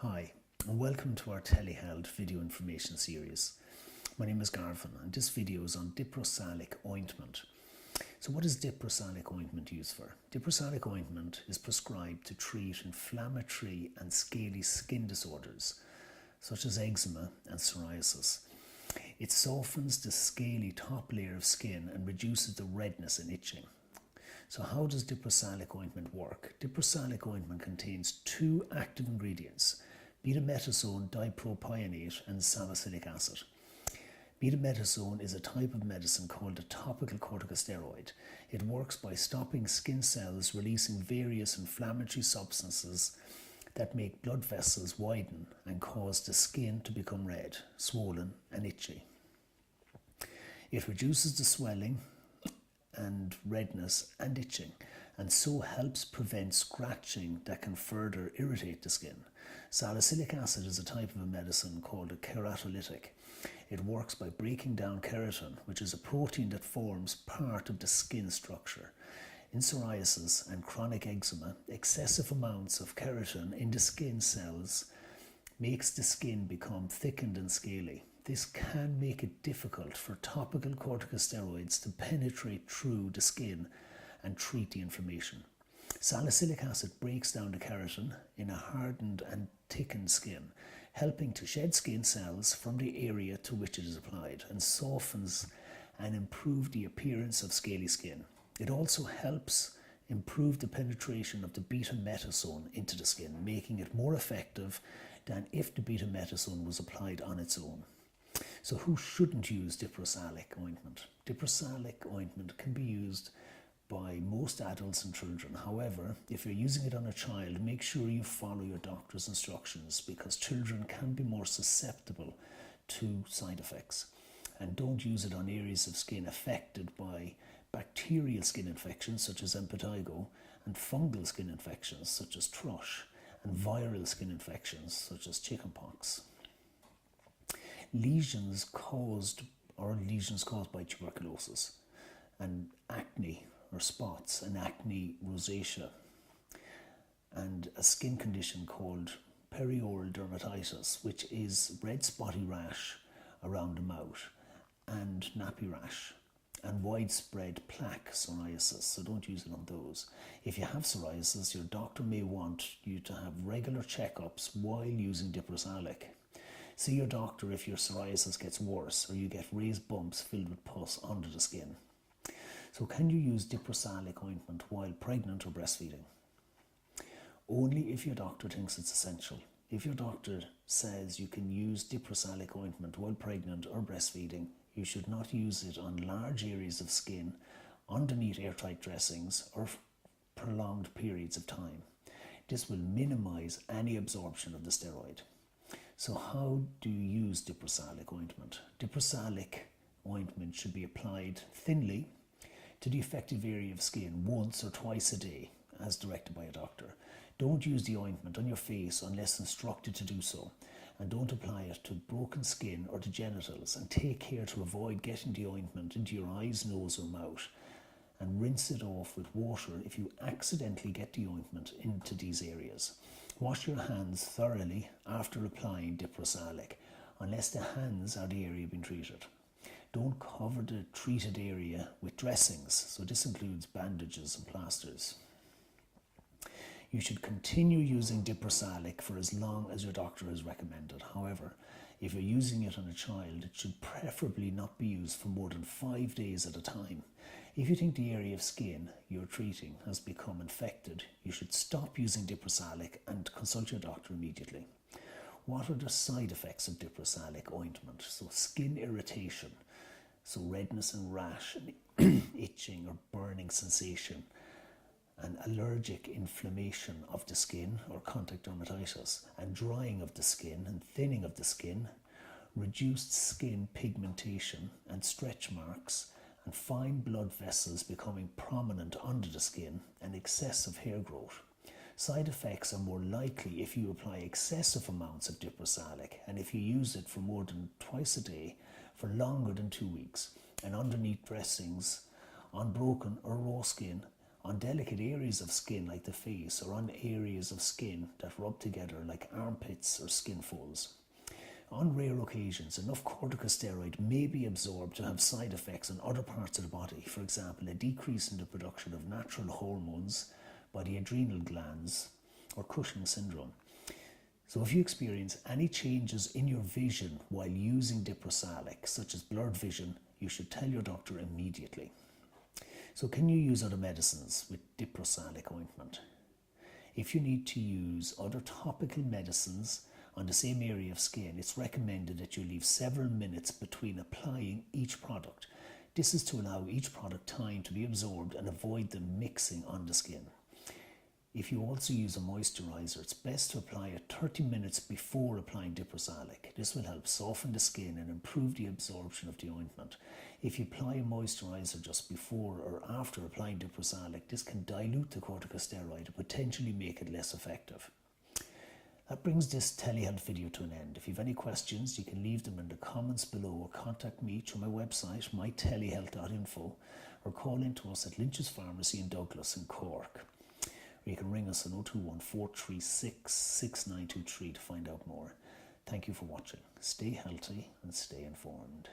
Hi, and welcome to our telehealth video information series. My name is Garvin, and this video is on Diprosalic Ointment. So what is Diprosalic Ointment used for? Diprosalic Ointment is prescribed to treat inflammatory and scaly skin disorders, such as eczema and psoriasis. It softens the scaly top layer of skin and reduces the redness and itching. So how does Diprosalic Ointment work? Diprosalic Ointment contains two active ingredients, betamethasone dipropionate and salicylic acid. Betamethasone is a type of medicine called a topical corticosteroid. It works by stopping skin cells releasing various inflammatory substances that make blood vessels widen and cause the skin to become red, swollen and itchy. It reduces the swelling and redness and itching, and so helps prevent scratching that can further irritate the skin. Salicylic acid is a type of a medicine called a keratolytic. It works by breaking down keratin, which is a protein that forms part of the skin structure. In psoriasis and chronic eczema, excessive amounts of keratin in the skin cells makes the skin become thickened and scaly. This can make it difficult for topical corticosteroids to penetrate through the skin and treat the inflammation. Salicylic acid breaks down the keratin in a hardened and thickened skin, helping to shed skin cells from the area to which it is applied and softens and improve the appearance of scaly skin. It also helps improve the penetration of the betamethasone into the skin, making it more effective than if the betamethasone was applied on its own. So who shouldn't use Diprosalic Ointment? Diprosalic Ointment can be used by most adults and children. However, if you're using it on a child, make sure you follow your doctor's instructions because children can be more susceptible to side effects. And don't use it on areas of skin affected by bacterial skin infections such as impetigo and fungal skin infections such as thrush and viral skin infections such as chickenpox. Lesions caused by tuberculosis and acne or spots and acne rosacea and a skin condition called perioral dermatitis, which is red spotty rash around the mouth and nappy rash and widespread plaque psoriasis, so don't use it on those. If you have psoriasis, your doctor may want you to have regular checkups while using Diprosalic. See your doctor if your psoriasis gets worse or you get raised bumps filled with pus under the skin. So can you use Diprosalic Ointment while pregnant or breastfeeding? Only if your doctor thinks it's essential. If your doctor says you can use Diprosalic Ointment while pregnant or breastfeeding, you should not use it on large areas of skin, underneath airtight dressings, or prolonged periods of time. This will minimize any absorption of the steroid. So how do you use Diprosalic Ointment? Diprosalic Ointment should be applied thinly to the affected area of skin once or twice a day, as directed by a doctor. Don't use the ointment on your face unless instructed to do so, and don't apply it to broken skin or the genitals, and take care to avoid getting the ointment into your eyes, nose or mouth, and rinse it off with water if you accidentally get the ointment into these areas. Wash your hands thoroughly after applying Diprosalic, unless the hands are the area being treated. Don't cover the treated area with dressings, so this includes bandages and plasters. You should continue using Diprosalic for as long as your doctor has recommended. However, if you're using it on a child, it should preferably not be used for more than 5 days at a time. If you think the area of skin you're treating has become infected, you should stop using Diprosalic and consult your doctor immediately. What are the side effects of Diprosalic Ointment? So skin irritation, so redness and rash, and itching or burning sensation, and allergic inflammation of the skin or contact dermatitis, and drying of the skin and thinning of the skin, reduced skin pigmentation and stretch marks, and fine blood vessels becoming prominent under the skin, and excessive hair growth. Side effects are more likely if you apply excessive amounts of Diprosalic and if you use it for more than twice a day for longer than 2 weeks and underneath dressings on broken or raw skin on delicate areas of skin like the face, or on areas of skin that rub together like armpits or skin folds. On rare occasions, enough corticosteroid may be absorbed to have side effects on other parts of the body, for example, a decrease in the production of natural hormones by the adrenal glands or Cushing syndrome. So if you experience any changes in your vision while using Diprosalic, such as blurred vision, you should tell your doctor immediately. So can you use other medicines with Diprosalic ointment? If you need to use other topical medicines on the same area of skin, it's recommended that you leave several minutes between applying each product. This is to allow each product time to be absorbed and avoid them mixing on the skin. If you also use a moisturizer, it's best to apply it 30 minutes before applying Diprosalic. This will help soften the skin and improve the absorption of the ointment. If you apply a moisturizer just before or after applying Diprosalic, this can dilute the corticosteroid and potentially make it less effective. That brings this telehealth video to an end. If you have any questions, you can leave them in the comments below or contact me through my website, mytelehealth.info, or call in to us at Lynch's Pharmacy in Douglas in Cork. Or you can ring us on 021 436 6923 to find out more. Thank you for watching. Stay healthy and stay informed.